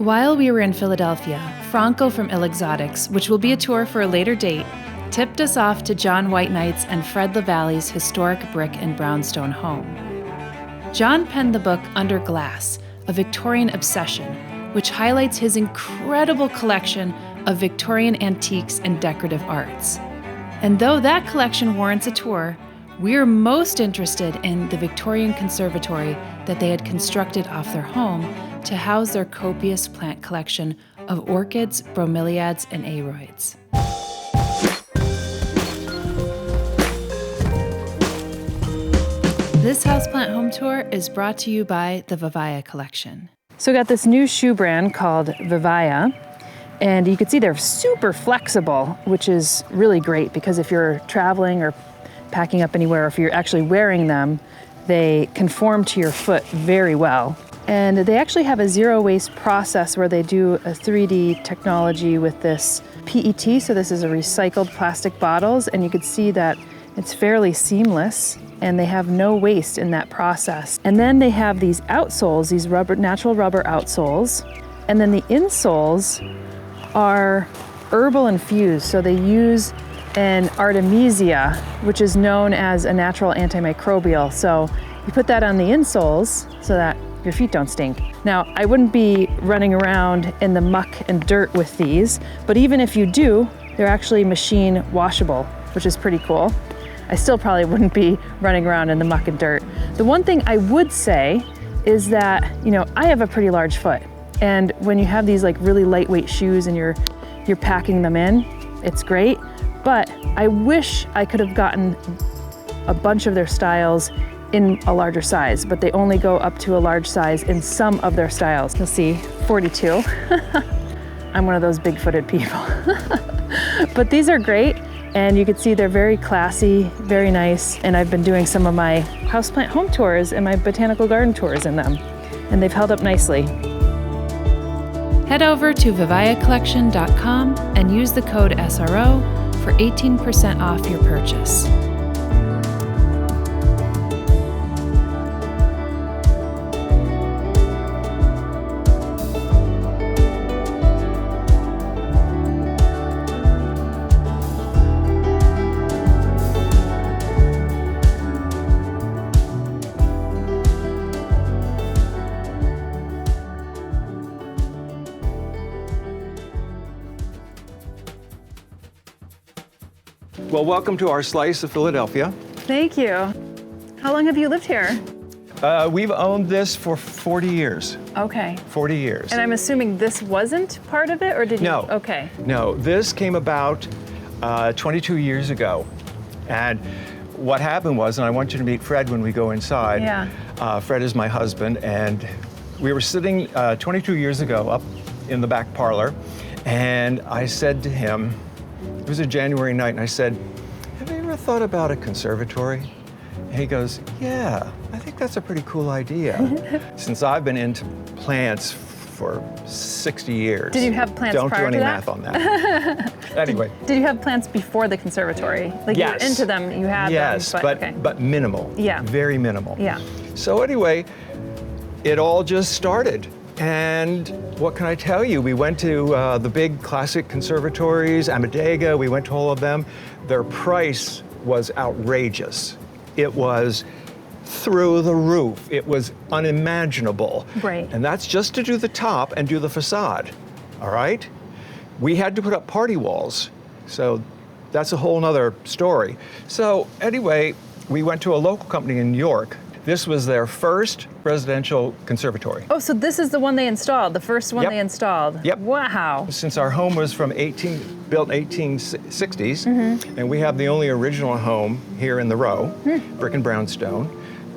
While we were in Philadelphia, Franco from Ill Exotics, which will be a tour for a later date, tipped us off to John Whitenight's and Fred LaValley's historic brick and brownstone home. John penned the book Under Glass, a Victorian obsession, which highlights his incredible collection of Victorian antiques and decorative arts. And though that collection warrants a tour, we're most interested in the Victorian Conservatory that they had constructed off their home to house their copious plant collection of orchids, bromeliads, and Airoids. This houseplant home tour is brought to you by the Vivaya Collection. So we got this new shoe brand called Vivaia, and you can see they're super flexible, which is really great because if you're traveling or packing up anywhere, or if you're actually wearing them, they conform to your foot very well. And they actually have a zero waste process where they do a 3D technology with this PET, so this is a recycled plastic bottles, and you can see that it's fairly seamless and they have no waste in that process. And then they have these outsoles, these natural rubber outsoles, and then the insoles are herbal infused, so they use an artemisia, which is known as a natural antimicrobial. So you put that on the insoles so that your feet don't stink. Now, I wouldn't be running around in the muck and dirt with these, but even if you do, they're actually machine washable, which is pretty cool. I still probably wouldn't be running around in the muck and dirt. The one thing I would say is that, I have a pretty large foot, and when you have these like really lightweight shoes and you're packing them in, it's great, but I wish I could have gotten a bunch of their styles in a larger size, but they only go up to a large size in some of their styles. You'll see 42. I'm one of those big-footed people. But these are great, and you can see they're very classy, very nice, and I've been doing some of my houseplant home tours and my botanical garden tours in them, and they've held up nicely. Head over to vivayacollection.com and use the code SRO for 18% off your purchase. Well, welcome to our slice of Philadelphia. Thank you. How long have you lived here? We've owned this for 40 years. Okay. 40 years. And I'm assuming this wasn't part of it, or did you? No. Okay. No, this came about 22 years ago. And what happened was, and I want you to meet Fred when we go inside. Yeah. Fred is my husband, and we were sitting 22 years ago up in the back parlor, and I said to him, it was a January night, and I said, have you ever thought about a conservatory? And he goes, yeah, I think that's a pretty cool idea. Since I've been into plants for 60 years. Did you have plants Don't prior do any to math on that. Anyway. Did you have plants before the conservatory? Like yes. You were into them, you had yes, them, but minimal. Yeah. Very minimal. Yeah. So anyway, it all just started. And what can I tell you? We went to the big classic conservatories, Amadega, we went to all of them. Their price was outrageous. It was through the roof. It was unimaginable. Right. And that's just to do the top and do the facade, all right? We had to put up party walls. So that's a whole nother story. So anyway, we went to a local company in New York. This was their first residential conservatory. Oh, so this is the one they installed, the first one Yep. they installed? Yep. Wow. Since our home was from built in 1860s, and we have the only original home here in the row, brick and brownstone,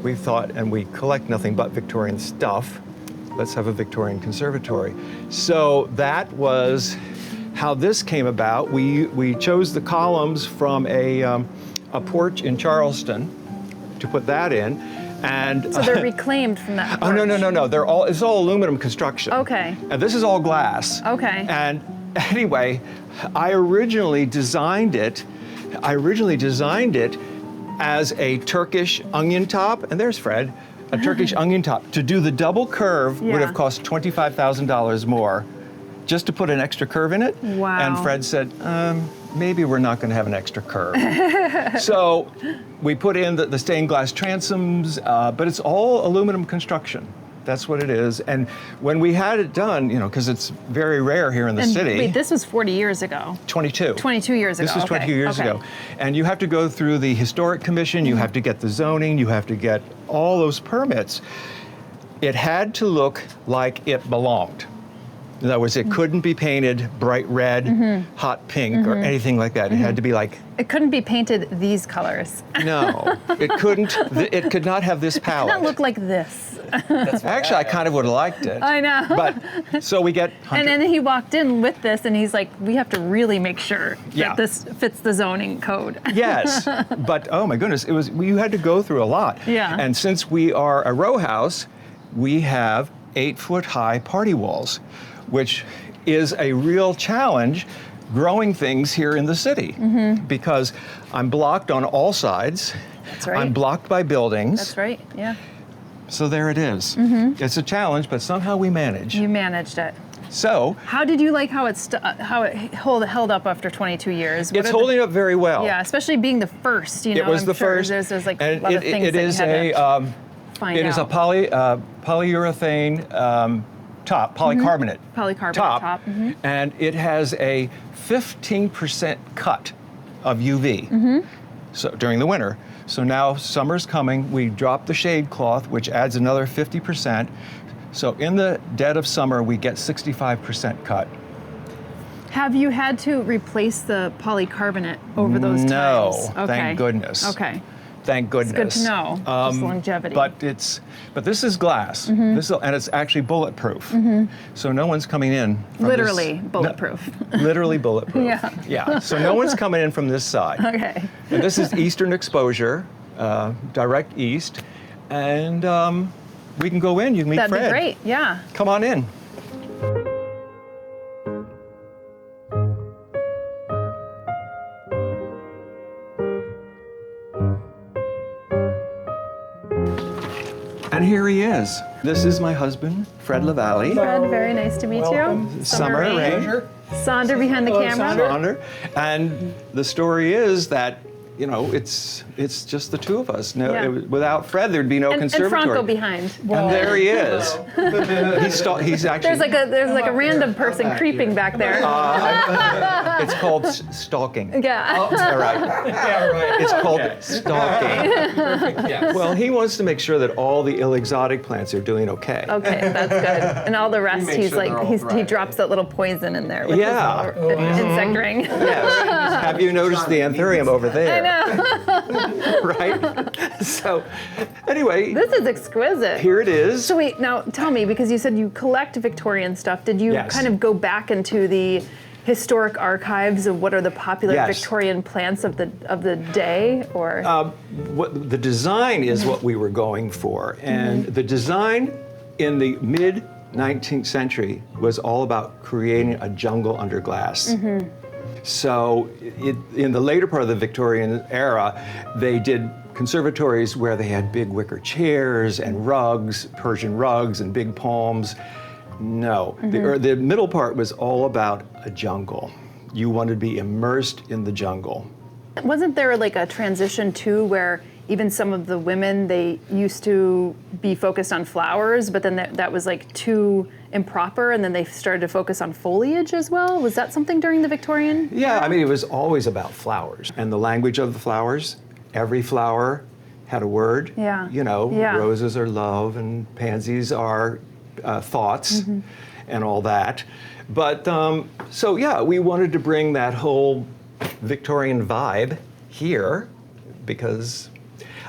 we thought, and we collect nothing but Victorian stuff, let's have a Victorian conservatory. So that was how this came about. We chose the columns from a porch in Charleston to put that in. And so they're reclaimed from that porch. Oh, no. It's all aluminum construction. Okay. And this is all glass. Okay. And anyway, I originally designed it as a Turkish onion top, and there's Fred, a Turkish onion top. To do the double curve would have cost $25,000 more just to put an extra curve in it. Wow. And Fred said, maybe we're not going to have an extra curve. So we put in the stained glass transoms, but it's all aluminum construction. That's what it is. And when we had it done, you know, because it's very rare here in the city. Wait, this was 40 years ago. 22. 22 years ago. This was 22 years ago. And you have to go through the Historic Commission, you have to get the zoning, you have to get all those permits. It had to look like it belonged. In other words, it couldn't be painted bright red, hot pink, or anything like that. It had to be like... It couldn't be painted these colors. No, it couldn't. It could not have this palette. It could not look like this. Actually, I kind of would have liked it. I know. But, so we get... And then he walked in with this, and he's like, we have to really make sure that this fits the zoning code. Yes, but oh my goodness, you had to go through a lot. Yeah. And since we are a row house, we have 8-foot-high party walls, which is a real challenge growing things here in the city because I'm blocked on all sides. That's right. I'm blocked by buildings. That's right, yeah. So there it is. It's a challenge, but somehow we manage. You managed it. So, how did you like how it held up after 22 years? It's holding up very well. Yeah, especially being the first. You know, it was I'm the sure first. There's like a and lot of things that you had to find out. It is a polyurethane top, polycarbonate, top. And it has a 15% cut of UV so during the winter. So now summer's coming, we drop the shade cloth, which adds another 50%. So in the dead of summer, we get 65% cut. Have you had to replace the polycarbonate over those times? No, Okay. Thank goodness. Okay. Thank goodness. It's good to know, just longevity. But this is glass, and it's actually bulletproof. So no one's coming in. From literally this, bulletproof. Literally bulletproof. Yeah. So no one's coming in from this side. Okay. And this is eastern exposure, direct east, and we can go in. You can meet Fred. That'd be great. Yeah. Come on in. And here he is. This is my husband, Fred LaValley. Fred, very nice to meet you. Summer, Rayne. Sonder behind the camera. Sonder. And the story is that, you know, it's just the two of us. Without Fred, there'd be no conservatory. And Franco behind. And there he is. He's actually. There's like a random person creeping back there. It's called stalking. Yeah. All right. Yeah, right. It's called stalking. Perfect, yes. Well, he wants to make sure that all the exotic plants are doing okay. Okay, that's good. And all the rest, makes he's sure like, they're all he thriving. drops that little poison in there with Yeah. his little insect ring. Yes. Have you noticed the Anthurium over there? I know. Right? So, anyway. This is exquisite. Here it is. So wait, now tell me, because you said you collect Victorian stuff, did you Yes. kind of go back into the historic archives of what are the popular Yes. Victorian plants of the day, or? What the design is what we were going for, and the design in the mid 19th century was all about creating a jungle under glass. So in the later part of the Victorian era, they did conservatories where they had big wicker chairs and rugs, Persian rugs and big palms. No, the middle part was all about a jungle. You wanted to be immersed in the jungle. Wasn't there like a transition too, where even some of the women, they used to be focused on flowers, but then that was like too improper, and then they started to focus on foliage as well? Was that something during the Victorian? Yeah, I mean, it was always about flowers and the language of the flowers. Every flower had a word. Yeah. You know, Yeah. roses are love and pansies are thoughts and all that. But so yeah, we wanted to bring that whole Victorian vibe here because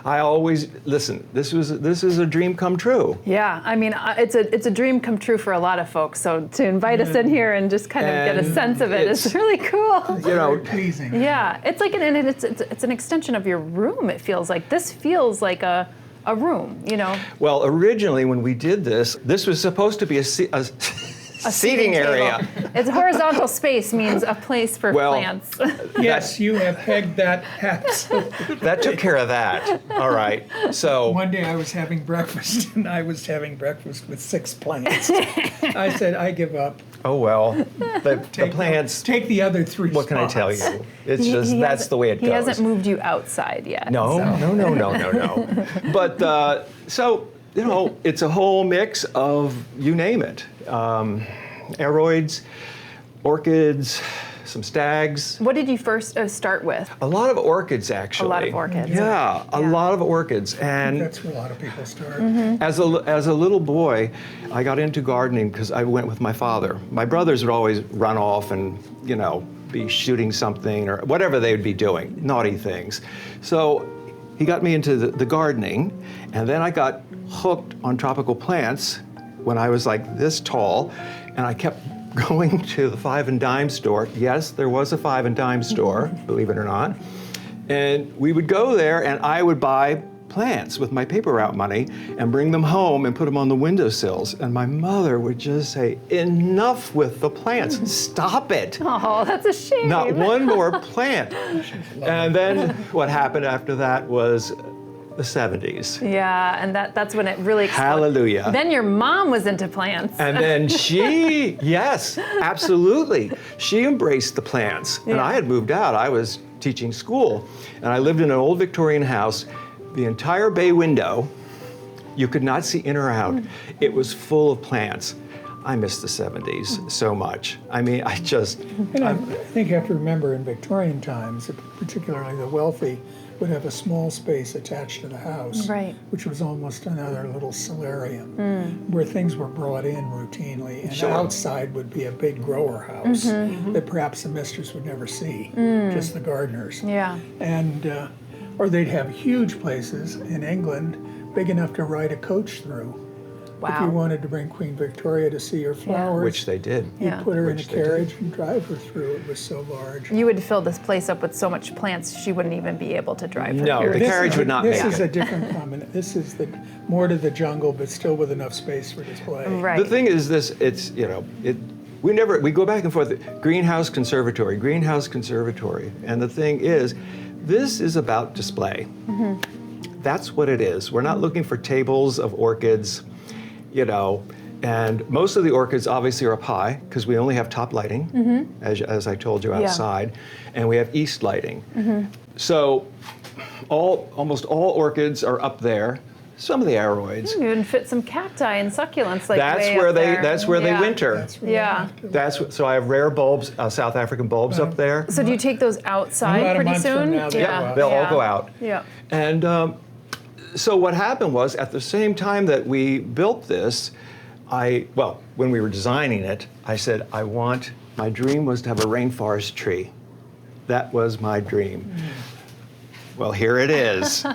I always listen. This is a dream come true. Yeah, I mean, it's a dream come true for a lot of folks. So to invite us in here and just kind of get a sense of it is really cool. You know, Pleasing. Yeah, it's like it's an extension of your room. It feels like this feels like a room. You know. well, originally when we did this was supposed to be seating area. It's horizontal space means a place for Well, plants. Yes, you have pegged that absolutely. That took care of that. All right. So One day I was having breakfast, and I was having breakfast with 6 plants. I said, I give up. oh well, the plants. Take the other 3 What can I tell spots. you? It's just that's hasn't- the way it goes. He hasn't moved you outside yet. No, so. no. But so you know, it's a whole mix of you name it. Aroids, orchids, some stags. What did you first start with? A lot of orchids, actually. A lot of orchids. Yeah, a lot of orchids. And That's where a lot of people start. as a little boy, I got into gardening because I went with my father. My brothers would always run off and, you know, be shooting something or whatever they would be doing, naughty things. So he got me into the gardening, and then I got hooked on tropical plants when I was like this tall, and I kept going to the 5 and dime store. Yes, there was a 5 and dime store, believe it or not. And we would go there, and I would buy plants with my paper route money and bring them home and put them on the windowsills. And my mother would just say, enough with the plants, stop it. Oh, that's a shame. Not one more plant. And then what happened after that was the 70s. Yeah, and that's when it really exploded. Hallelujah. Then your mom was into plants. And then she, yes, absolutely. She embraced the plants. And I had moved out. I was teaching school. And I lived in an old Victorian house. The entire bay window, you could not see in or out. It was full of plants. I miss the 70s so much. I mean, I just... And I think you have to remember in Victorian times, particularly the wealthy, would have a small space attached to the house, Right. which was almost another little solarium, where things were brought in routinely. And Sure. outside would be a big grower house that perhaps the mistress would never see, just the gardeners. Yeah. And or they'd have huge places in England, big enough to ride a coach through. If you Wow. wanted to bring Queen Victoria to see her flowers, Which they did. you'd Yeah. put her in a Which they did. carriage and drive her through. It was so large. You would fill this place up with so much plants, she wouldn't even be able to drive her No, carriage. the carriage would not This make is it. a different combination. This is the more to the jungle, but still with enough space for display. Right. The thing is this, it's, you know, we go back and forth, greenhouse conservatory. And the thing is, this is about display. That's what it is. We're not looking for tables of orchids, you know, and most of the orchids obviously are up high because we only have top lighting, as I told you, outside, and we have east lighting. So almost all orchids are up there. Some of the aroids. You even fit some cacti and succulents like That's way where up there. that's where they Yeah. winter. That's where Yeah. So I have rare bulbs, South African bulbs up there. So do you take those outside About a pretty month from soon? now, they'll go out. They'll all go out. Yeah. And so what happened was, at the same time that we built this, when we were designing it, I said, my dream was to have a rainforest tree. That was my dream. Well, here it is.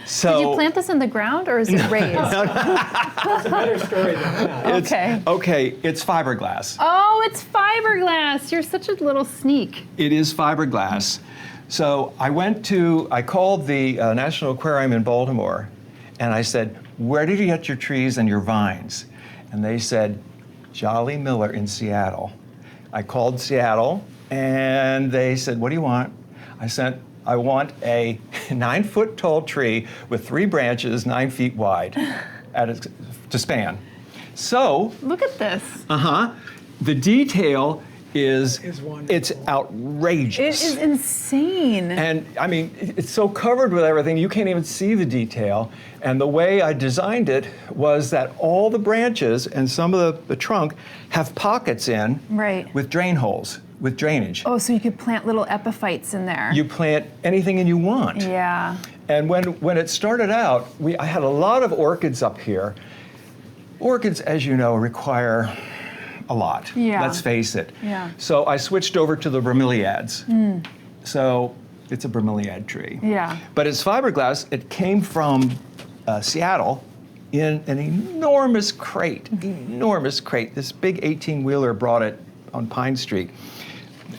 So Did you plant this in the ground or is it raised? It's a better story than that. Okay. it's fiberglass. Oh, it's fiberglass. You're such a little sneak. It is fiberglass. So I called the National Aquarium in Baltimore, and I said, where did you get your trees and your vines? And they said, Jolly Miller in Seattle. I called Seattle, and they said, what do you want? I want a 9-foot tall tree with 3 branches 9 feet wide to span. So, Look at this. the detail is wonderful. it's outrageous. It is insane. And I mean, it's so covered with everything, you can't even see the detail. And the way I designed it was that all the branches and some of the trunk have pockets in Right. with drain holes, with drainage. Oh, so you could plant little epiphytes in there. You plant anything you want. Yeah. And when it started out, I had a lot of orchids up here. Orchids, as you know, require a lot. Yeah. Let's face it. Yeah. So I switched over to the bromeliads. So it's a bromeliad tree. Yeah. But it's fiberglass. It came from Seattle in an enormous crate. This big 18-wheeler brought it on Pine Street.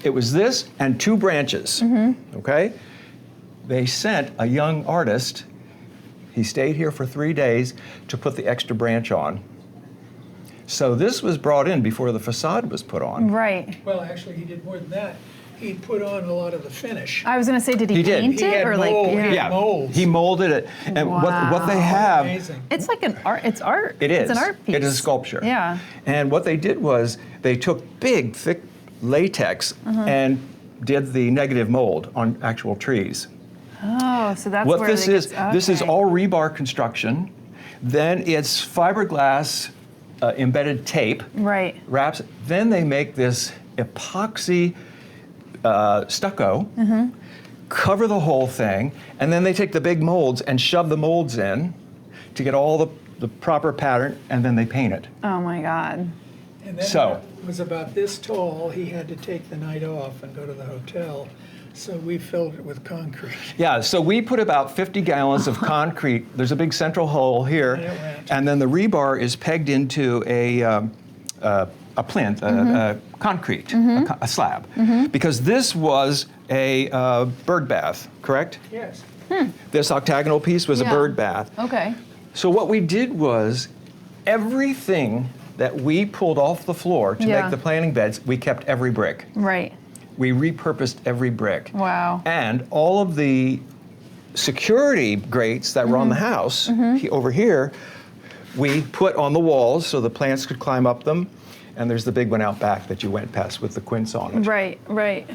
It was this and 2 branches. Okay? They sent a young artist. He stayed here for 3 days to put the extra branch on. So this was brought in before the facade was put on. Right. Well, actually, he did more than that. He put on a lot of the finish. I was gonna say, did he He did. paint He it had or like? mold. Yeah. Yeah, molds. he molded it. And what they have, Amazing. It's like an art. It's art. it is. It's an art piece. It is a sculpture. Yeah. And what they did was they took big, thick latex and did the negative mold on actual trees. Oh, so that's What where this they is, get- this is okay. all rebar construction. Then it's fiberglass embedded tape. Right. Wraps. Then they make this epoxy stucco, cover the whole thing, and then they take the big molds and shove the molds in to get all the proper pattern, and then they paint it. Oh my God. And then So- when it was about this tall, he had to take the night off and go to the hotel. So we filled it with concrete. Yeah, so we put about 50 gallons of concrete. There's a big central hole here, And it went. and then the rebar is pegged into a plinth, concrete, a slab, because this was a bird bath, correct? Yes. This octagonal piece was a Yeah. bird bath. Okay. So what we did was everything that we pulled off the floor to Yeah. make the planting beds, we kept every brick. Right. We repurposed every brick. Wow. And all of the security grates that were on the house over here, we put on the walls so the plants could climb up them. And there's the big one out back that you went past with the quince on it. Right. Right.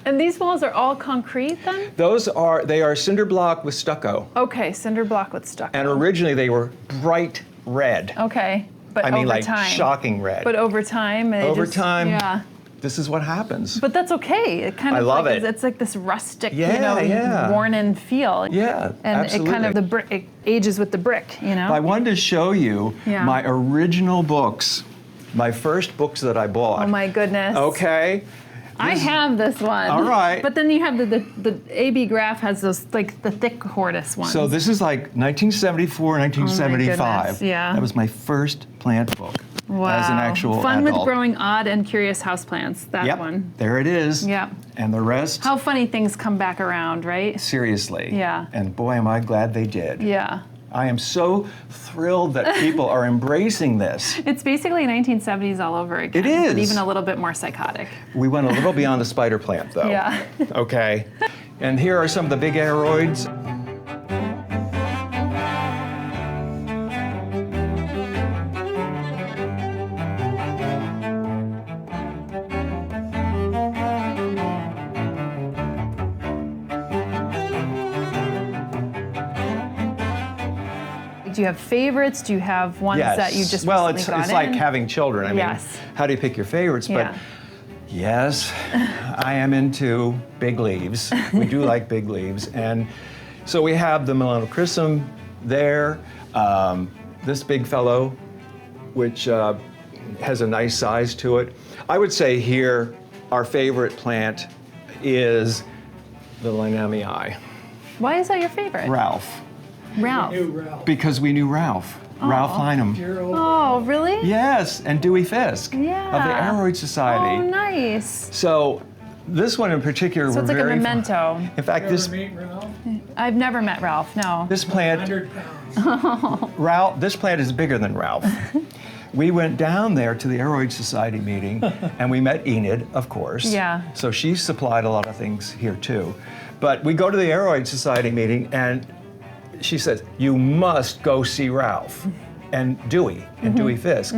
And these walls are all concrete then? They are cinder block with stucco. Okay, cinder block with stucco. And originally they were bright red. Okay, but I mean, over like time. shocking red. But over time, they Over just- time, Yeah. this is what happens. But that's okay. It kind I of love like it. It's like this rustic, Yeah, yeah. worn-in feel. Yeah, and absolutely. it kind of it ages with the brick, you know. I wanted to show you Yeah. my original books, my first books that I bought. Oh my goodness. Okay. I have this one. All right. But then you have the AB graph has those like the thick Hortus ones. So this is like 1974, 1975. goodness, yeah. That was my first plant book wow. as an actual Fun adult. with growing odd and curious houseplants. That Yep, one. there it is. Yep. And the rest, How funny things come back around, right? seriously. Yeah. And boy, am I glad they did. Yeah. I am so thrilled that people are embracing this. It's basically 1970s all over again. It is. But even a little bit more psychotic. We went a little beyond the spider plant, though. Yeah. Okay. And here are some of the big Aroids. Do you have favorites? Do you have ones that you just well, recently it's got like in? having children. I mean, Yes. how do you pick your favorites? Yeah. But yes, I am into big leaves. We do like big leaves, and so we have the Melanochrysum there. This big fellow, which has a nice size to it. I would say here, our favorite plant is the Linamii. Why is that your favorite? Ralph, Ralph. New Ralph. because we knew Ralph. Ralph Lynam. Dear old Oh, really? Yes, and Dewey Fisk of the Yeah. Aroid Society. Oh, nice. So this one in particular, So we're it's like a very memento. In fact, You this ever meet Ralph? I've never met Ralph, no. this plant, 100 pounds. This plant is bigger than Ralph. We went down there to the Aroid Society meeting, and we met Enid, of course. Yeah. So she supplied a lot of things here too. But we go to the Aroid Society meeting, and she says, "You must go see Ralph and Dewey and Dewey Fisk."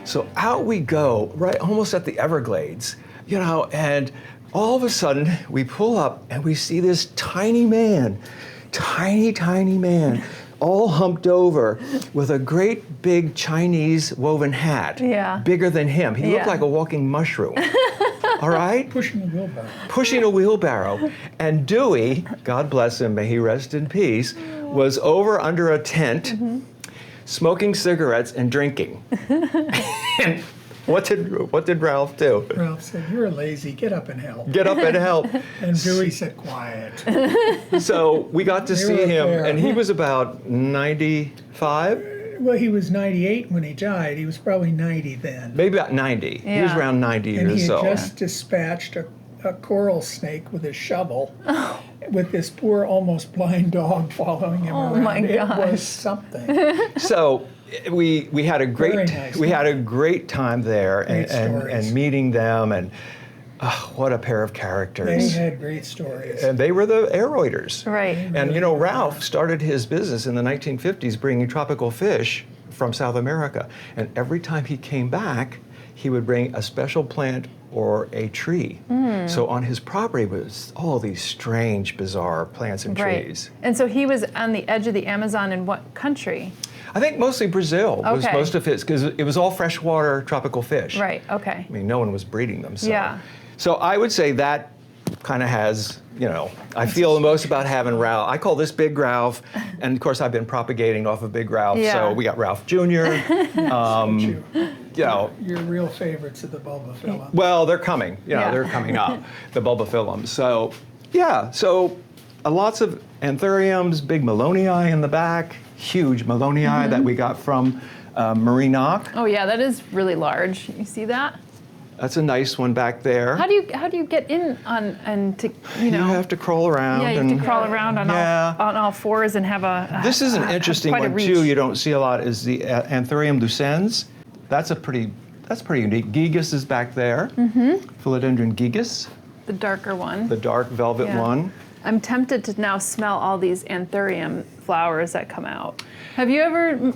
So out we go, right almost at the Everglades, you know, and all of a sudden we pull up and we see this tiny man, tiny man, all humped over with a great big Chinese woven hat, Yeah. bigger than him. He looked Yeah. like a walking mushroom. All right? Pushing a wheelbarrow. Pushing a wheelbarrow. And Dewey, God bless him, may he rest in peace, was over under a tent smoking cigarettes and drinking. And what did Ralph do? Ralph said, "You're lazy. Get up and help." Get up and help. And Dewey said, "Quiet." So we got to They see were him, there. and he was about 95, Well, he was 98 when he died. He was probably 90 then. maybe about 90. He was Yeah. around 90 And he years had old. just dispatched a coral snake with his shovel, with this poor, almost blind dog following him Oh, around. my It gosh. was something. So we had a Very nice. we had a great time there Great stories. and meeting them, and what a pair of They characters. had great stories. And they were the Airoiders. Right. And you know, Ralph started his business in the 1950s bringing tropical fish from South America. And every time he came back, he would bring a special plant or a tree. So on his property was all these strange, bizarre plants and trees. And so he was on the edge of the Amazon in what country? I think mostly Brazil was Okay. most of his, because it was all freshwater tropical fish. Right, okay. I mean, no one was breeding them. So. Yeah. So I would say that kind of has, you know, I feel the most about having Ralph. I call this Big Ralph, and of course I've been propagating off of Big Ralph. Yeah. So we got Ralph Jr. You know, Your real favorites are the bulbophyllum. well, they're coming. You know, Yeah. they're coming up, the bulbophyllums. So yeah, so lots of Anthuriums, big Malonii in the back, huge Malonii that we got from Marinock. Oh yeah, that is really large. You see that? That's a nice one back there. How do you get in on and to you know? You have to crawl around. yeah, you have and to crawl around on Yeah. all fours and have a. This is an interesting quite a one reach. too. You don't see a lot. Is the Anthurium lucens? That's pretty unique. Gigas is back there. Philodendron gigas, The darker one. the dark velvet Yeah. one. I'm tempted to now smell all these Anthurium flowers that come out. Have you ever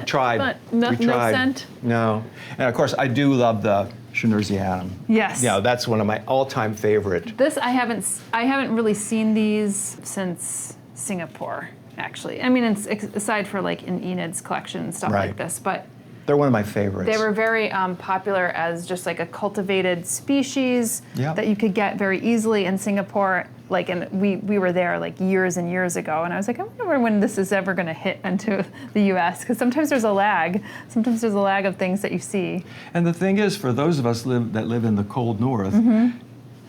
Tried. No, We no tried. scent? No. And of course, I do love the Schneersianum. Yes. Yeah, that's one of my all-time favorite. This I haven't really seen these since Singapore, actually. I mean, aside for like in Enid's collection and stuff Right. like this, but They're one of my favorites. they were very popular as just like a cultivated species Yeah. that you could get very easily in Singapore. Like, and we were there like years and years ago, and I was like, I wonder when this is ever going to hit into the U.S. because sometimes there's a lag. Sometimes there's a lag of things that you see. And the thing is, for those of us that live in the cold north,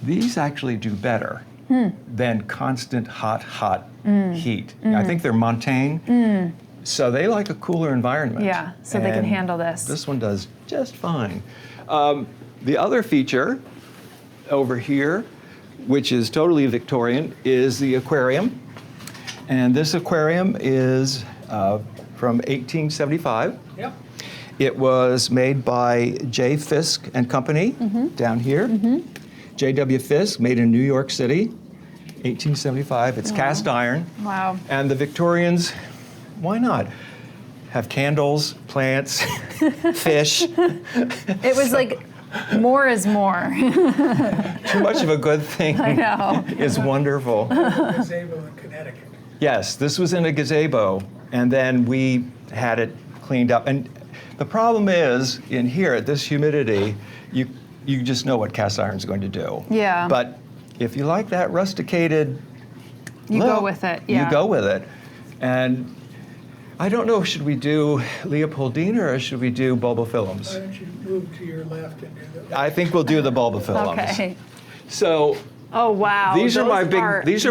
these actually do better than constant hot heat. I think they're montane, so they like a cooler environment. Yeah, so they can And handle this. This one does just fine. The other feature over here, which is totally Victorian, is the aquarium. And this aquarium is from 1875. Yep. It was made by J. Fisk and Company down here. J.W. Fisk, made in New York City, 1875. It's cast iron. Wow. And the Victorians, why not? Have candles, plants, fish. It was like more is more. Too much of a good thing I know. is wonderful. Gazebo in Connecticut. Yes, this was in a gazebo, and then we had it cleaned up. And the problem is, in here at this humidity, you just know what cast iron's going to do. Yeah. But if you like that rusticated You look, go with it. Yeah. You go with it. And I don't know, should we do Leopoldina or should we do Why bulbophyllums? don't you move to your left and do the... I think we'll do the bulbophyllums. Okay. So Oh wow. these are Those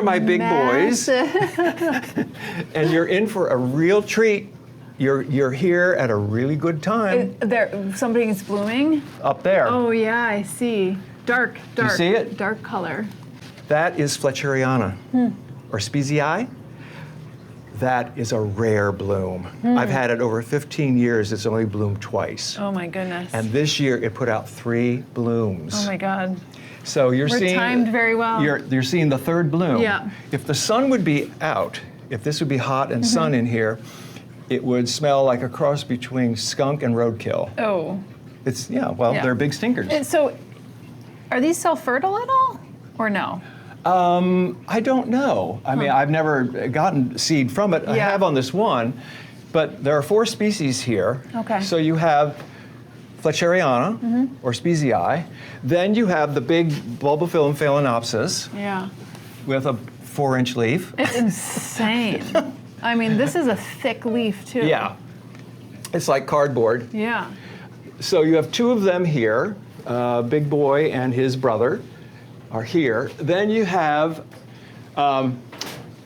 my big boys. massive. And you're in for a real treat. You're here at a really good time Something's blooming. up there. Oh yeah, I see. Dark. you see it? Dark color. That is Fletcheriana or Spizii. That is a rare bloom. I've had it over 15 years. It's only bloomed twice. Oh my goodness. And this year it put out 3 blooms. Oh my God. So you're We're seeing timed very well. You're seeing the 3rd bloom. Yeah. If the sun would be out, if this would be hot and sun in here, it would smell like a cross between skunk and roadkill. Oh. It's they're big stinkers. And so, are these self-fertile at all, or no? I don't know. I mean, I've never gotten seed from it. I Yeah. have on this one, but there are 4 species here. Okay. So you have Fletcheriana or Spizii. Then you have the big Bulbophyllum phalaenopsis Yeah. with a 4-inch leaf. It's insane. I mean, this is a thick leaf too. Yeah. It's like cardboard. Yeah. So you have 2 of them here. Big Boy and his brother are here. Then you have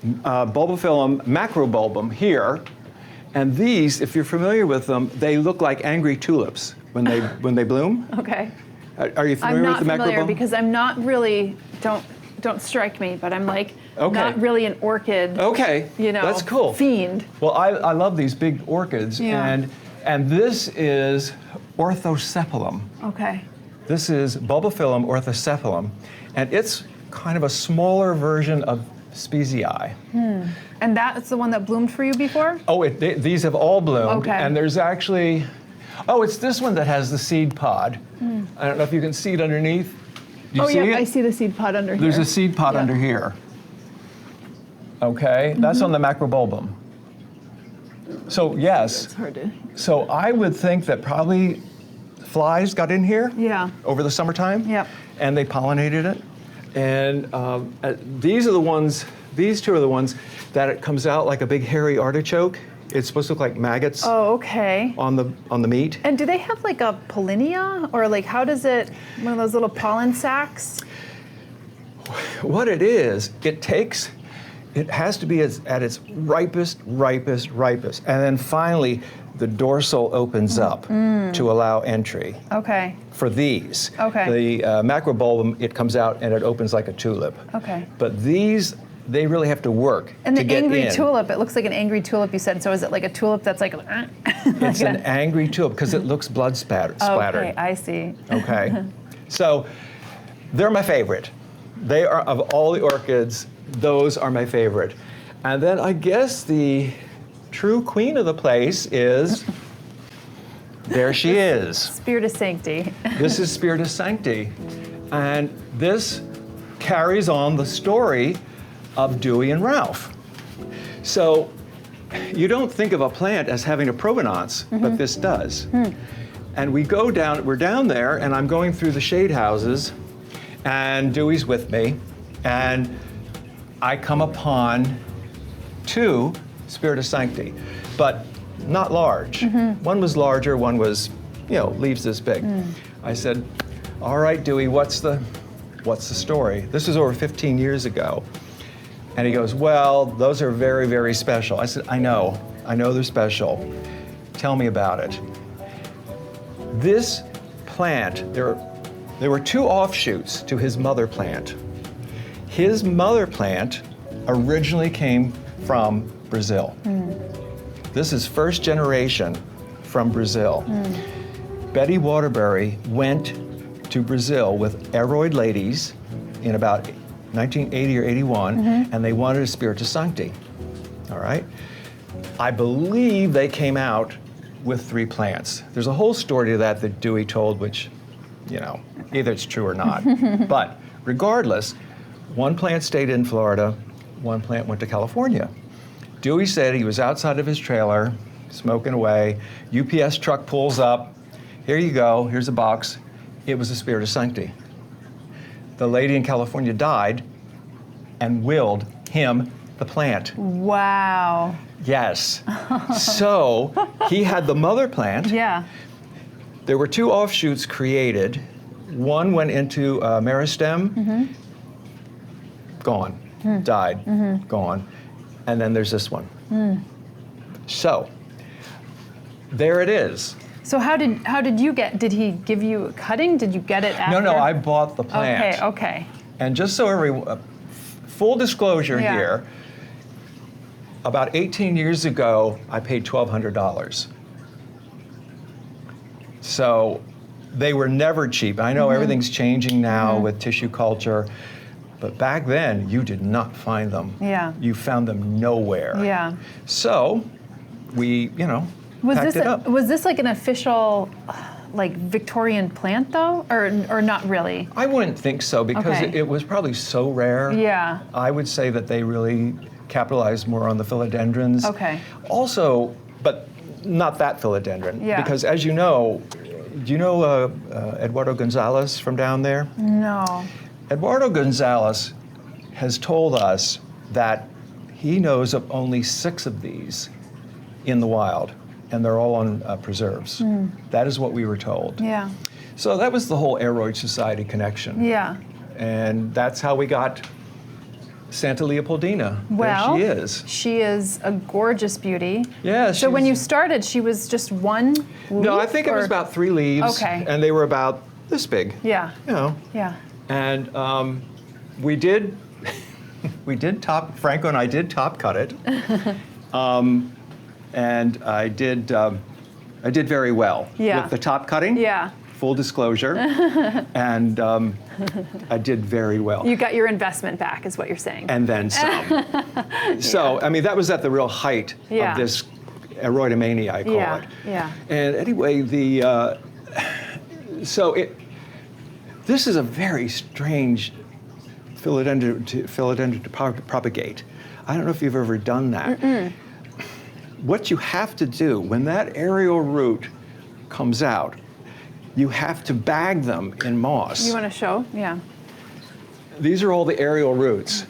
Bulbophyllum macrobulbum here. And these, if you're familiar with them, they look like angry tulips when they bloom. Okay. Are you familiar I'm not with the familiar macrobulbum? because I'm not really don't strike me, but I'm like Okay. not really an orchid. Okay, You know, that's cool. fiend. Well, I love these big orchids, Yeah. and this is orthosepalum. Okay. This is Bulbophyllum orthocephalum, and it's kind of a smaller version of Speziae. And that's the one that bloomed for you before? Oh, these have all bloomed, Okay. and there's actually, oh, it's this one that has the seed pod. I don't know if you can see it underneath. Do you see it? I see the seed pod under There's here. a seed pod Yeah. under here. Okay, that's on the macrobulbum. So yes, It's hard to. so I would think that probably flies got in here Yeah. over the summertime. Yep. And they pollinated it. And these are the ones, these two are the ones that it comes out like a big hairy artichoke. It's supposed to look like maggots Oh, okay. on the meat. And do they have like a pollinia, or like how does it? One of those little pollen sacs? What it is, it has to be at its ripest. And then finally, the dorsal opens up to allow entry Okay. for these. Okay. The macrobulbum, it comes out and it opens like a tulip. Okay. But these, they really have to work And to the get angry in. tulip, it looks like an angry tulip, you said. So is it like a tulip that's like It's an angry tulip because it looks blood splattered. Okay, I see. Okay. So they're my favorite. They are, of all the orchids, those are my favorite. And then I guess the true queen of the place is, there she is. Spiritus-Sancti. This is Spiritus-Sancti. And this carries on the story of Dewey and Ralph. So you don't think of a plant as having a provenance, but this does. And we're down there, and I'm going through the shade houses, and Dewey's with me, and I come upon two Spiritus-Sancti, but not large. One was larger, one was, leaves this big. I said, all right, Dewey, what's the story? This was over 15 years ago. And he goes, well, those are very, very special. I said, I know they're special. Tell me about it. This plant, there were two offshoots to his mother plant. His mother plant originally came from Brazil. This is first generation from Brazil. Betty Waterbury went to Brazil with Aroid ladies in about 1980 or 81, and they wanted a Spiritus-Sancti. All right? I believe they came out with 3 plants. There's a whole story to that Dewey told, which, either it's true or not. But regardless, one plant stayed in Florida, one plant went to California. Dewey said he was outside of his trailer, smoking away. UPS truck pulls up. Here you go, here's a box. It was a Spiritus-Sancti. The lady in California died and willed him the plant. Wow. Yes. So he had the mother plant. Yeah. There were 2 offshoots created. One went into meristem, gone, died, gone. And then there's this one. So there it is. So how did you did he give you a cutting? Did you get it after? No, I bought the plant. Okay. And just so full disclosure Yeah. here, about 18 years ago, I paid $1,200. So they were never cheap. I know everything's changing now with tissue culture, but back then you did not find them. Yeah. You found them nowhere. Yeah. So we, packed it up. Was this like an official like Victorian plant though, or not really? I wouldn't think so because Okay. it was probably so rare. Yeah. I would say that they really capitalized more on the philodendrons. Okay. Also, but not that philodendron. Yeah. Because as you know, do you know Eduardo Gonzalez from down there? No. Eduardo Gonzalez has told us that he knows of only 6 of these in the wild, and they're all on preserves. That is what we were told. Yeah. So that was the whole Aroid Society connection. Yeah. And that's how we got Santa Leopoldina. Well, there she is. She is a gorgeous beauty. Yeah. So when she's- you started, she was just one leaf? No, I think it was or- about 3 leaves. Okay. And they were about this big. Yeah. You know. Yeah. And We did Franco and I did top cut it. And I did very well with the top cutting. Yeah. Full disclosure. And I did very well. You got your investment back, is what you're saying. And then some. So, I mean, that was at the real height of this Aroidomania, I call it. Yeah. And anyway, this is a very strange philodendron to propagate. I don't know if you've ever done that. What you have to do when that aerial root comes out, you have to bag them in moss. You want to show? Yeah. These are all the aerial roots.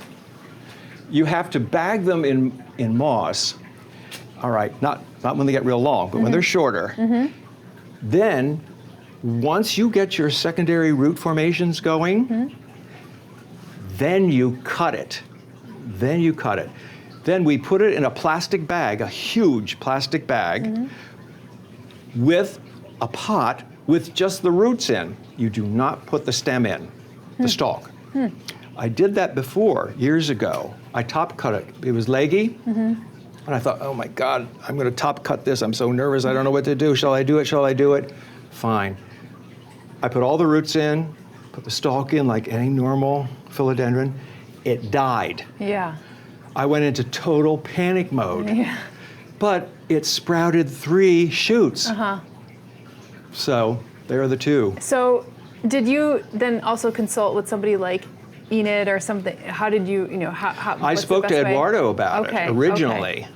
You have to bag them in moss. All right, not when they get real long, but when they're shorter. Then, once you get your secondary root formations going, then you cut it. Then we put it in a plastic bag, a huge plastic bag, with a pot with just the roots in. You do not put the stem in, the stalk. I did that before, years ago. I top cut it. It was leggy. And I thought, oh my God, I'm going to top cut this. I'm so nervous. I don't know what to do. Shall I do it? Fine. I put all the roots in, put the stalk in like any normal philodendron. It died. Yeah. I went into total panic mode. Yeah. But it sprouted 3 shoots. So there are the 2. So did you then also consult with somebody like Enid or something? How did you, how I spoke to Eduardo about it originally.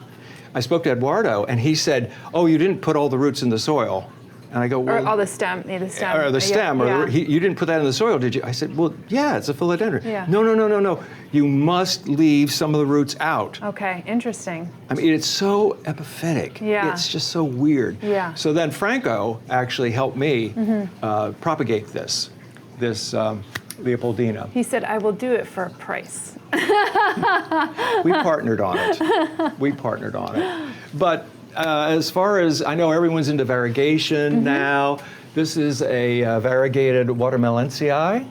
I spoke to Eduardo, and he said, oh, you didn't put all the roots in the soil. And I go, well... Or all the stem, Or the stem, you didn't put that in the soil, did you? I said, well, yeah, it's a philodendron. Yeah. No. You must leave some of the roots out. Okay, interesting. I mean, it's so epiphytic. Yeah. It's just so weird. Yeah. So then Franco actually helped me propagate this Leopoldina. He said, I will do it for a price. We partnered on it. But as far as I know, everyone's into variegation now. This is a variegated watermelonii.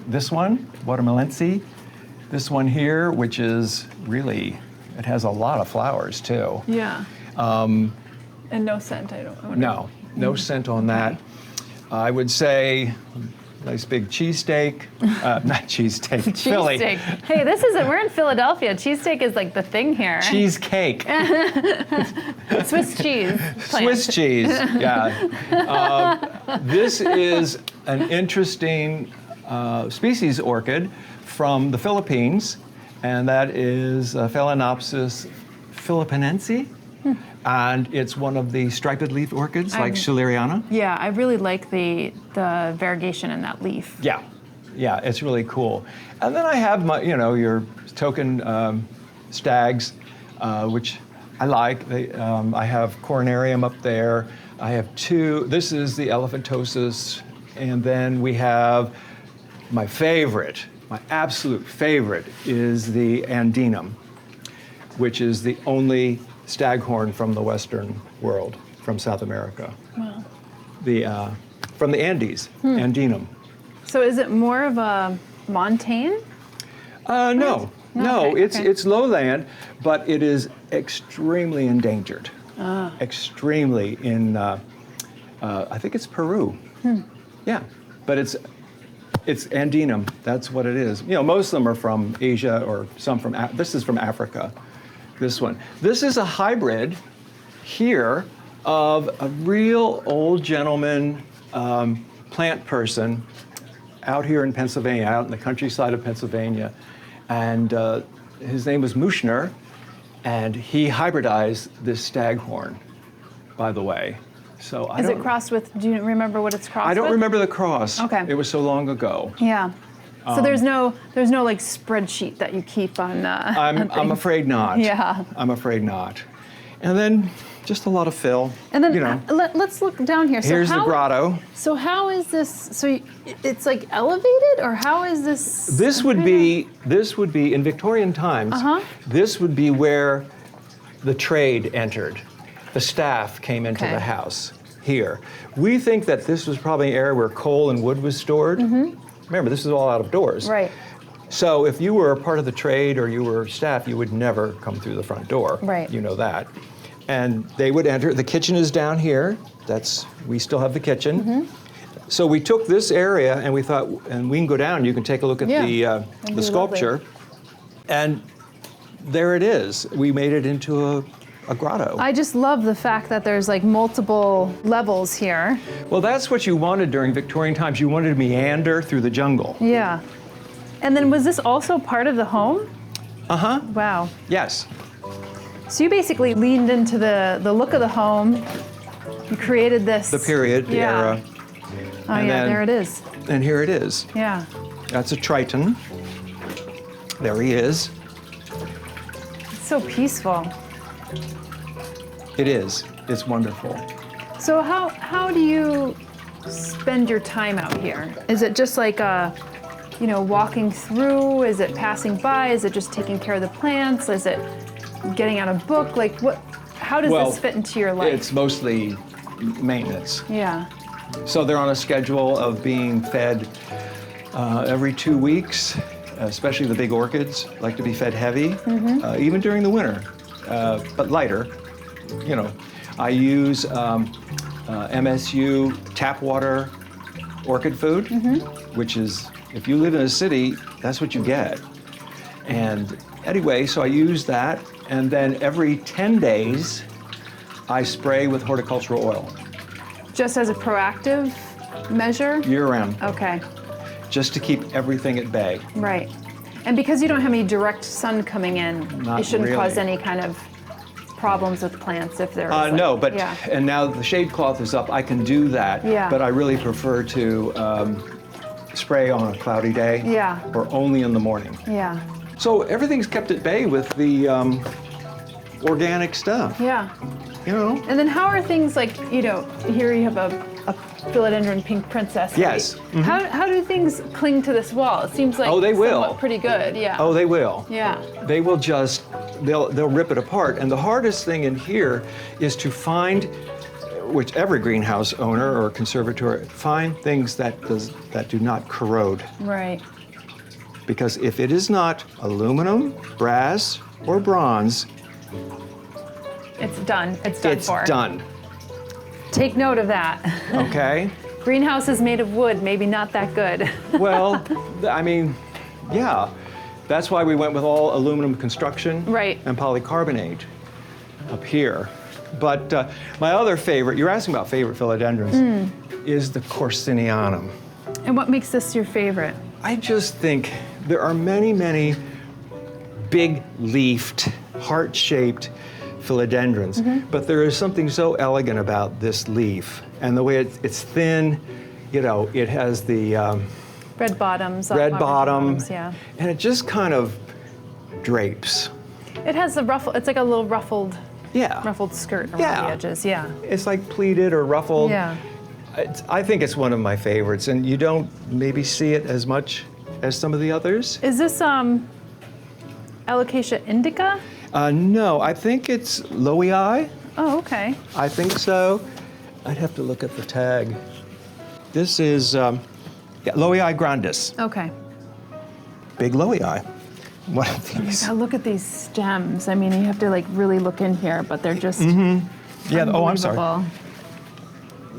This one, watermelensi. This one here, which is really, it has a lot of flowers too. Yeah. And no scent, I wonder. No scent on that. I would say nice big cheesesteak. Not cheesesteak, Philly. Cheesesteak. Hey, we're in Philadelphia. Cheesesteak is like the thing here. Cheesecake. Swiss cheese. Swiss cheese, yeah. This is an interesting species orchid from the Philippines, and that is Phalaenopsis philippinense. And it's one of the striped leaf orchids, like Schilleriana. Yeah, I really like the variegation in that leaf. Yeah, it's really cool. And then I have my, your token stags, which I like. I have Coronarium up there. I have 2. This is the Elephantosis, and then we have my absolute favorite is the Andinum, which is the only staghorn from the Western world, from South America. Wow. From the Andes, Andinum. So is it more of a montane? No, Okay. It's lowland, but it is extremely endangered. Extremely in, I think it's Peru. Yeah, but it's Andinum. That's what it is. Most of them are from Asia, or some from. This is from Africa. This one. This is a hybrid here of a real old gentleman plant person out here in Pennsylvania, out in the countryside of Pennsylvania. And his name was Mushner, and he hybridized this staghorn, by the way. So Is it crossed with, do you remember what it's crossed with? I don't remember the cross. Okay. It was so long ago. Yeah. So there's no like spreadsheet that you keep on. I'm afraid not. Yeah. I'm afraid not. And then just a lot of fill. And then let's look down here. So here's the grotto. So how is this? So it's like elevated, or how is this? This would be in Victorian times. This would be where the trade entered. The staff came into the house here. We think that this was probably an area where coal and wood was stored. Remember, this is all out of doors. Right. So if you were a part of the trade or you were staff, you would never come through the front door. Right. You know that. And they would enter. The kitchen is down here. We still have the kitchen. So we took this area and we thought, and we can go down. You can take a look at the sculpture, and there it is. We made it into a grotto. I just love the fact that there's like multiple levels here. Well, that's what you wanted during Victorian times. You wanted to meander through the jungle. Yeah. And then was this also part of the home? Uh-huh. Wow. Yes. So you basically leaned into the look of the home. You created this. The period, the era. Oh yeah, there it is. And here it is. Yeah. That's a Triton. There he is. It's so peaceful. It is. It's wonderful. So how do you spend your time out here? Is it just like walking through? Is it passing by? Is it just taking care of the plants? Is it getting out a book? Like what? How does this fit into your life? It's mostly maintenance. Yeah. So they're on a schedule of being fed every 2 weeks, especially the big orchids like to be fed heavy, even during the winter, but lighter. You know, I use MSU tap water orchid food, which is, if you live in a city, that's what you get. And anyway, so I use that, and then every 10 days, I spray with horticultural oil. Just as a proactive measure? Year-round. Okay. Just to keep everything at bay. Right. And because you don't have any direct sun coming in, it shouldn't cause any kind of problems with plants if there's no, but and now the shade cloth is up, I can do that. Yeah. But I really prefer to spray on a cloudy day. Yeah. Or only in the morning. Yeah. So everything's kept at bay with the organic stuff. Yeah. You know. And then how are things like, here you have a philodendron pink princess. Yes. Mm-hmm. How do things cling to this wall? It seems like they will. somewhat pretty good. Yeah. Oh, they will. Yeah. They will just, they'll rip it apart. And the hardest thing in here is to find, which every greenhouse owner or conservatory, find things that do not corrode. Right. Because if it is not aluminum, brass, or bronze, it's done. It's done for. It's done. Take note of that. Okay. Greenhouses made of wood, maybe not that good. Well, I mean, yeah. That's why we went with all aluminum construction and polycarbonate up here. But my other favorite, you're asking about favorite philodendrons, is the Corsinianum. And what makes this your favorite? I just think there are many, many big-leafed, heart-shaped philodendrons, but there is something so elegant about this leaf, and the way it's thin. It has the red bottoms, and it just kind of drapes. It has the ruffle. It's like a little ruffled skirt around the edges. Yeah, it's like pleated or ruffled. Yeah, I think it's one of my favorites, and you don't maybe see it as much as some of the others. Is this Alocasia indica? No, I think it's Lowii. Oh, okay. I think so. I'd have to look at the tag. This is Lowii grandis. Okay. Big Lowii. One of these. Oh, look at these stems. I mean, you have to really look in here, but they're just Yeah. Oh, I'm sorry. unbelievable.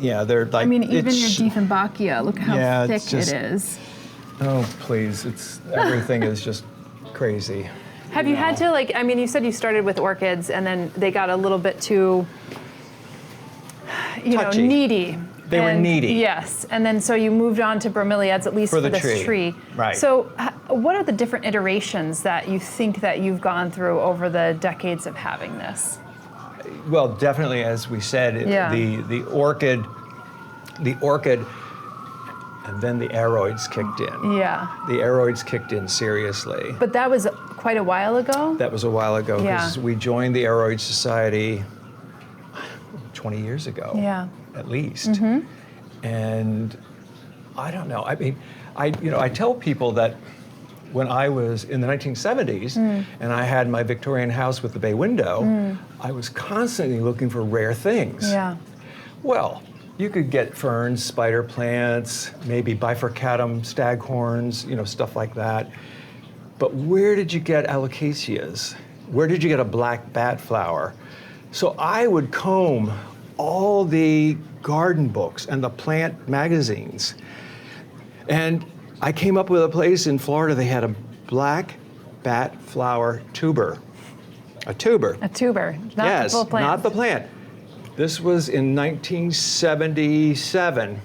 Yeah, they're like. I mean, even your Dieffenbachia, look how thick it is. Oh, please! Everything is just crazy. Have you had to you said you started with orchids and then they got a little bit too, touchy. needy. They were needy. Yes, and then so you moved on to bromeliads, at least for this tree. Right. So what are the different iterations that you think that you've gone through over the decades of having this? Well, definitely, as we said, the orchid, and then the Aroids kicked in. Yeah. The Aroids kicked in seriously. But that was quite a while ago? That was a while ago, because we joined the Aroid Society 20 years ago, at least. And I don't know. I mean, I tell people that when I was in the 1970s and I had my Victorian house with the bay window, I was constantly looking for rare things. Yeah. Well, you could get ferns, spider plants, maybe bifurcatum staghorns, stuff like that. But where did you get alocasias? Where did you get a black bat flower? So I would comb all the garden books and the plant magazines. And I came up with a place in Florida, they had a black bat flower tuber. A tuber. A tuber, not Yes, the full plant. not the plant. This was in 1977.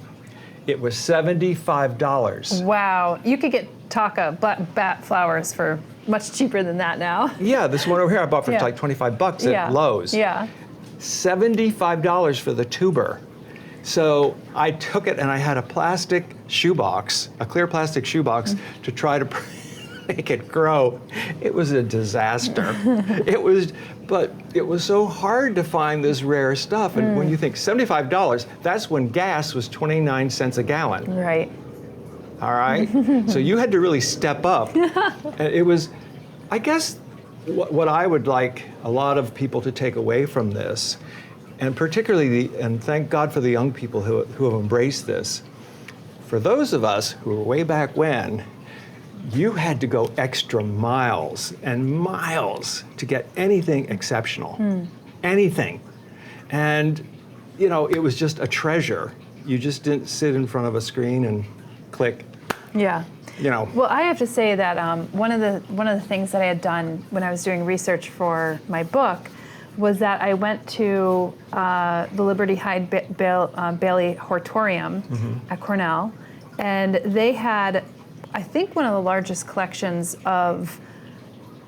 It was $75. Wow, you could get Taka black bat flowers for much cheaper than that now. Yeah, this one over here I bought for Yeah. like 25 bucks at Lowe's. Yeah. $75 for the tuber. So I took it and I had a plastic shoebox, a clear plastic shoebox, to try to make it grow. It was a disaster. But it was so hard to find this rare stuff. And when you think $75, that's when gas was 29 cents a gallon. Right. All right? So you had to really step up. And it was, I guess, what I would like a lot of people to take away from this, and particularly, and thank God for the young people who have embraced this, for those of us who were way back when, you had to go extra miles and miles to get anything exceptional, anything. And, you know, it was just a treasure. You just didn't sit in front of a screen and click, Yeah. you know. Well, I have to say that one of the things that I had done when I was doing research for my book was that I went to the Liberty Hyde Bailey Hortorium at Cornell, and they had, I think, one of the largest collections of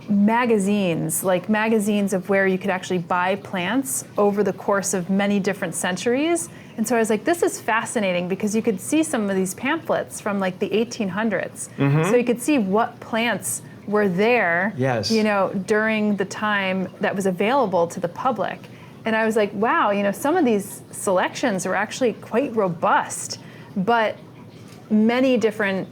magazines, like magazines of where you could actually buy plants over the course of many different centuries. And so I was like, this is fascinating because you could see some of these pamphlets from like the 1800s. So you could see what plants were there, Yes. you know, during the time that was available to the public. And I was like, wow, you know, some of these selections are actually quite robust, but many different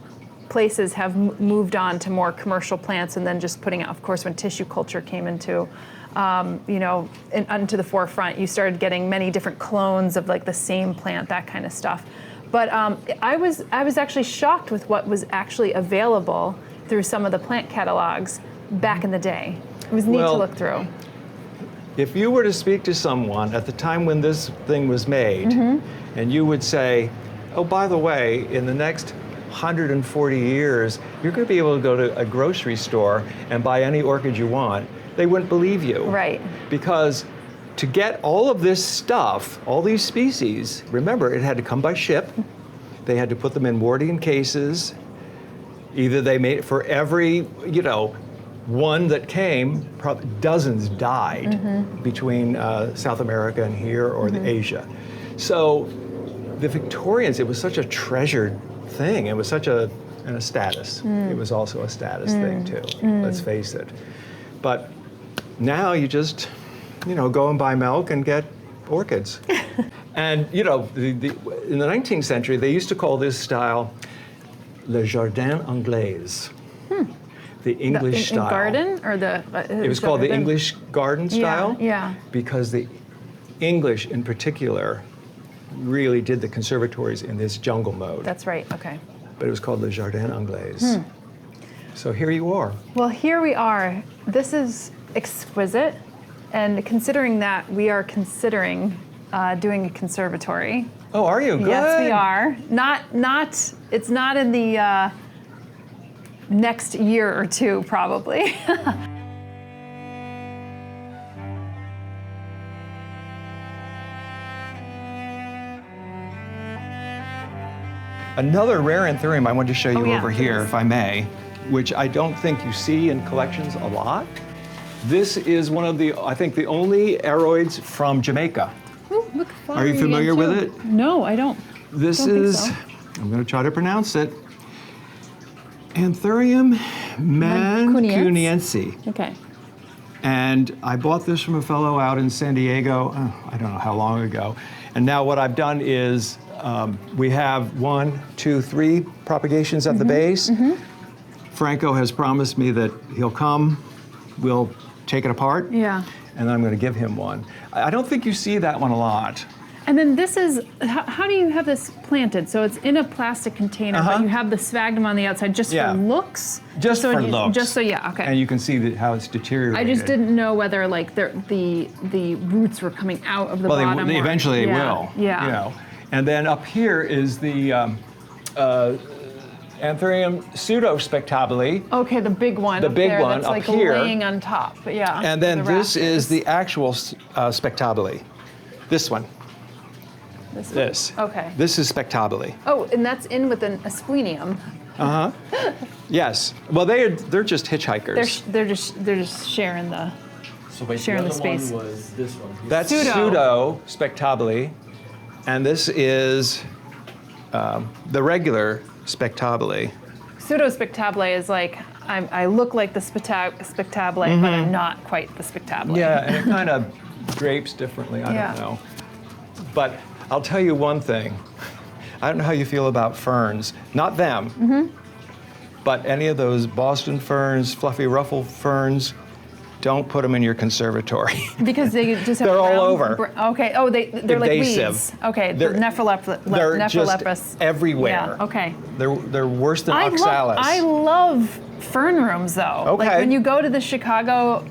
places have moved on to more commercial plants and then just putting out, of course, when tissue culture came into, you know, onto the forefront, you started getting many different clones of like the same plant, that kind of stuff. But I was actually shocked with what was actually available through some of the plant catalogs back in the day. It was neat to look through. If you were to speak to someone at the time when this thing was made, and you would say, oh, by the way, in the next 140 years, you're going to be able to go to a grocery store and buy any orchid you want, they wouldn't believe you. Right. Because to get all of this stuff, all these species, remember, it had to come by ship. They had to put them in Wardian cases. Either they made, for every, you know, one that came, dozens died between South America and here or the Asia. So the Victorians, it was such a treasured thing. It was such a status. It was also a status thing too, let's face it. But now you just, you know, go and buy milk and get orchids. And, you know, in the 19th century, they used to call this style le jardin anglais, the English style. Garden or the? It was called the English garden style. Yeah. Because the English, in particular, really did the conservatories in this jungle mode. That's right. Okay. But it was called le jardin anglais. So here you are. Well, here we are. This is exquisite, and considering that we are considering doing a conservatory. Oh, are you? Good. Yes, we are. It's not in the next year or two, probably. Another rare anthurium I wanted to show you yeah, over here, please. if I may, which I don't think you see in collections a lot. This is one of the, I think, the only Aroids from Jamaica. Ooh, look, Are you familiar with it? No, I don't. This Don't think is, so. I'm going to try to pronounce it, Anthurium mancuniense. Okay. And I bought this from a fellow out in San Diego, I don't know how long ago. And now what I've done is we have 1, 2, 3 propagations at the base. Franco has promised me that he'll come, we'll take it apart, Yeah. and then I'm going to give him one. I don't think you see that one a lot. And then this is, how do you have this planted? So it's in a plastic container, but you have the sphagnum on the outside just for looks? Just for looks. Just so, yeah, okay. And you can see how it's deteriorated. I just didn't know whether like the roots were coming out of the bottom. They eventually they will. Yeah. You know. And then up here is the Anthurium pseudo-spectabile. Okay, the big one. The big there one that's up like here. laying on top. Yeah. And then this is rafters. the actual spectabile. This one. This. Okay. This is spectabile. Oh, and that's in with an asplenium. Yes. Well, they're just hitchhikers. They're just sharing the. So wait, sharing the the other space. one was this one. That's Pseudo. pseudo spectabile, and this is the regular spectabile. Pseudo spectabile is like I look like the spectabile, but I'm not quite the spectabile. Yeah, and it kind of drapes differently. I don't know. But I'll tell you one thing. I don't know how you feel about ferns. Not them, but any of those Boston ferns, fluffy ruffle ferns. Don't put them in your conservatory. Because they just have They're all brown, over. Okay. Oh, they're like Invasive. weeds. Okay. They're Nephrolepis. just everywhere. Yeah. Okay. They're worse than I oxalis. love fern rooms though. Okay. Like when you go to the Chicago,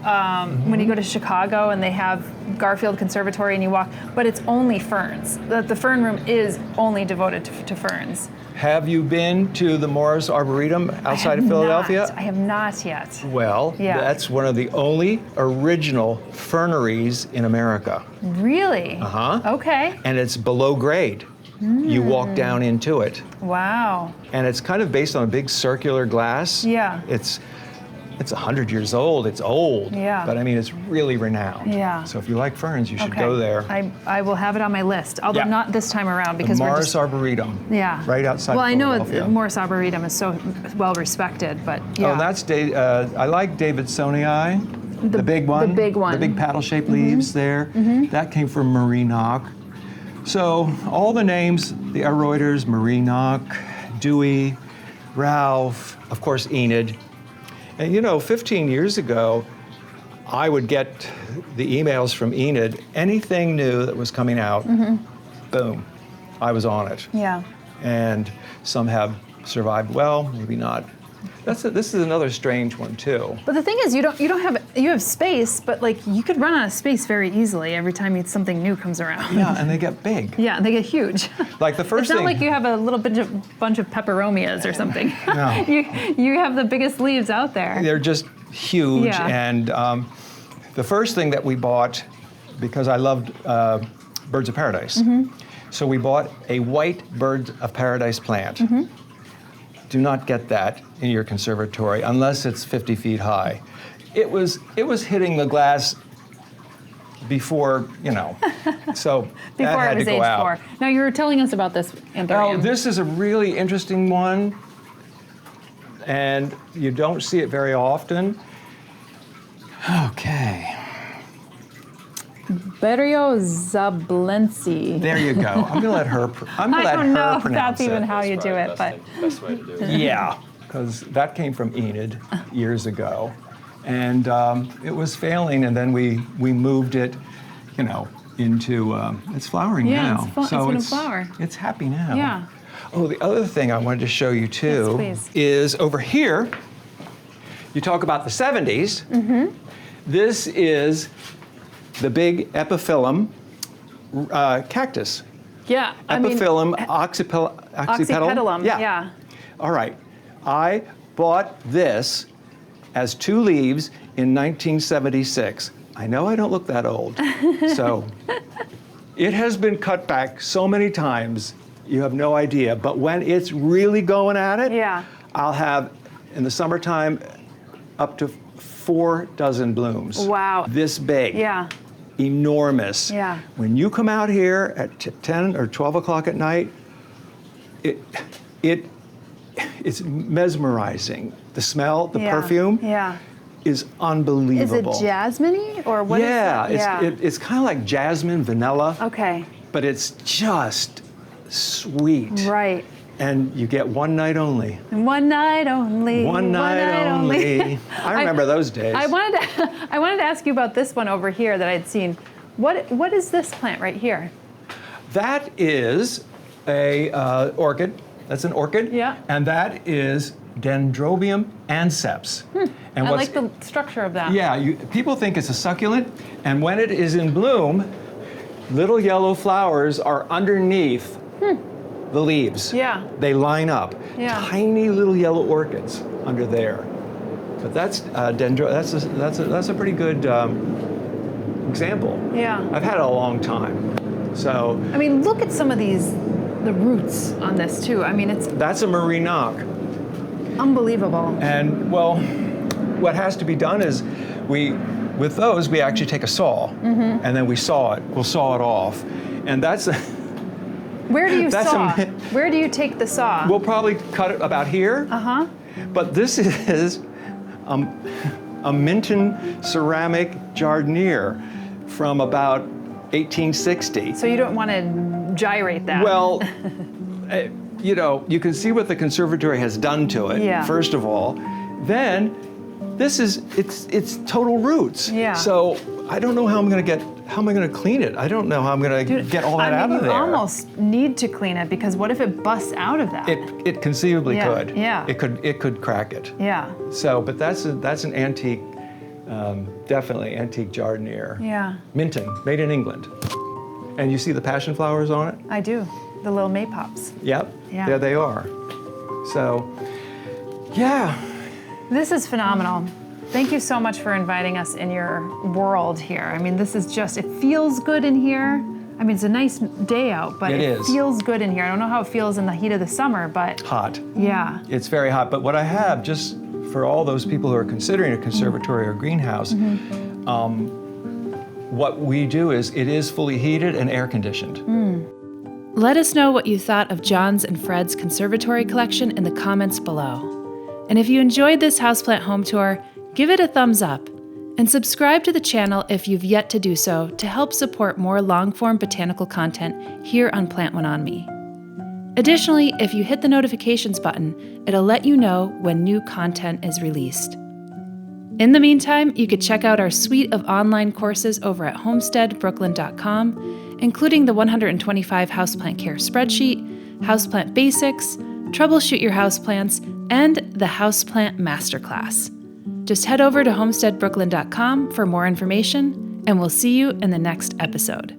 when you go to Chicago and they have Garfield Conservatory and you walk, but it's only ferns. The fern room is only devoted to ferns. Have you been to the Morris Arboretum outside of Philadelphia? I have not yet. Well, that's one of the only original ferneries in America. Really? Okay. And it's below grade. You walk down into it. Wow. And it's kind of based on a big circular glass. Yeah. It's 100 years old. It's old. Yeah. But I mean, it's really renowned. Yeah. So if you like ferns, you should go there. I will have it on my list, although not this time around because the we're Morris just, Arboretum. Yeah. Right outside Well, I know Philadelphia. Morris Arboretum is so well respected, but yeah. Oh, that's I like Davidsonii, the big one. The big one. The big paddle-shaped leaves there. That came from Marinock. So all the names, the Aroids, Marinock, Dewey, Ralph, of course Enid. And you know, 15 years ago, I would get the emails from Enid, anything new that was coming out, boom, I was on it. Yeah. And some have survived well, maybe not. This is another strange one too. But the thing is, you have space, but like you could run out of space very easily every time something new comes around. Yeah, and they get big. Yeah, they get huge. Like the first it's thing. not like you have a little bunch of peperomias or something. No. You have the biggest leaves out there. They're just huge. Yeah. And the first thing that we bought, because I loved birds of paradise, so we bought a white bird of paradise plant. Do not get that in your conservatory unless it's 50 feet high. It was hitting the glass before, you know, so that Before had it was to go age out. 4. Now you were telling us about this Anthurium. Oh, this is a really interesting one, and you don't see it very often. Okay. Berio-zablensi. There you go. I'm gonna let her. I'm gonna I let don't her know if pronounce that's even it. how you do it, but Best way to do it. Yeah, because that came from Enid years ago, and it was failing, and then we moved it, you know, into it's flowering now. It's gonna flower. It's happy now. Yeah. Oh, the other thing I wanted to show you too Yes, please. is over here. You talk about the 70s. This is the big epiphyllum cactus. yeah, Epiphyllum oxypetalum. oxypetalum. Yeah. All right. I bought this as 2 leaves in 1976. I know I don't look that old. So it has been cut back so many times, you have no idea. But when it's really going at it, Yeah. I'll have, in the summertime, up to 4 dozen blooms. Wow. This big. Yeah. Enormous. Yeah. When you come out here at 10 or 12 o'clock at night, it's mesmerizing. The smell, the perfume is Is it unbelievable. jasmine-y or what is that? It's kind of like jasmine, vanilla, Okay. but it's just sweet. Right. And you get one night only. One night only. One night only. I remember those days. I wanted to ask you about this one over here that I'd seen. What is this plant right here? That is a orchid. That's an orchid. Yeah. And that is Dendrobium anceps. And I like the structure of that. Yeah, people think it's a succulent, and when it is in bloom, little yellow flowers are underneath the leaves. Yeah. They line up. Yeah. Tiny little yellow orchids under there. But that's that's a pretty good example. Yeah. I've had it a long time. So I mean, look at some of the roots on this too. I mean, it's that's a Marie knock. unbelievable. And well, what has to be done is with those, we actually take a saw and then we saw it. We'll saw it off. And that's Where do you That's saw? a- Where do you take the saw? we'll probably cut it about here. Uh-huh. But this is a Minton ceramic jardiniere from about 1860. So you don't want to gyrate that. Well, you know, you can see what the conservatory has done to it, Yeah. first of all. Then, it's total roots. Yeah. So I don't know how am I going to clean it? I don't know how I'm going to get all that out of you there. almost need to clean it because what if it busts out of that? It conceivably Yeah, could. yeah. It could crack it. Yeah. So, but that's an antique, definitely antique jardiniere. Yeah. Minton, made in England. And you see the passion flowers on it? I do. The little maypops. Yep. Yeah. There they are. So, yeah. This is phenomenal. Thank you so much for inviting us in your world here. I mean, this is just, it feels good in here. I mean, it's a nice day out, but It it is. feels good in here. I don't know how it feels in the heat of the summer, but Hot. yeah. It's very hot. But what I have, just for all those people who are considering a conservatory or greenhouse, what we do is it is fully heated and air conditioned. Let us know what you thought of John's and Fred's conservatory collection in the comments below. And if you enjoyed this houseplant home tour, give it a thumbs up and subscribe to the channel if you've yet to do so to help support more long-form botanical content here on Plant One On Me. Additionally, if you hit the notifications button, it'll let you know when new content is released. In the meantime, you could check out our suite of online courses over at homesteadbrooklyn.com, including the 125 houseplant care spreadsheet, houseplant basics, troubleshoot your houseplants, and the houseplant masterclass. Just head over to homesteadbrooklyn.com for more information, and we'll see you in the next episode.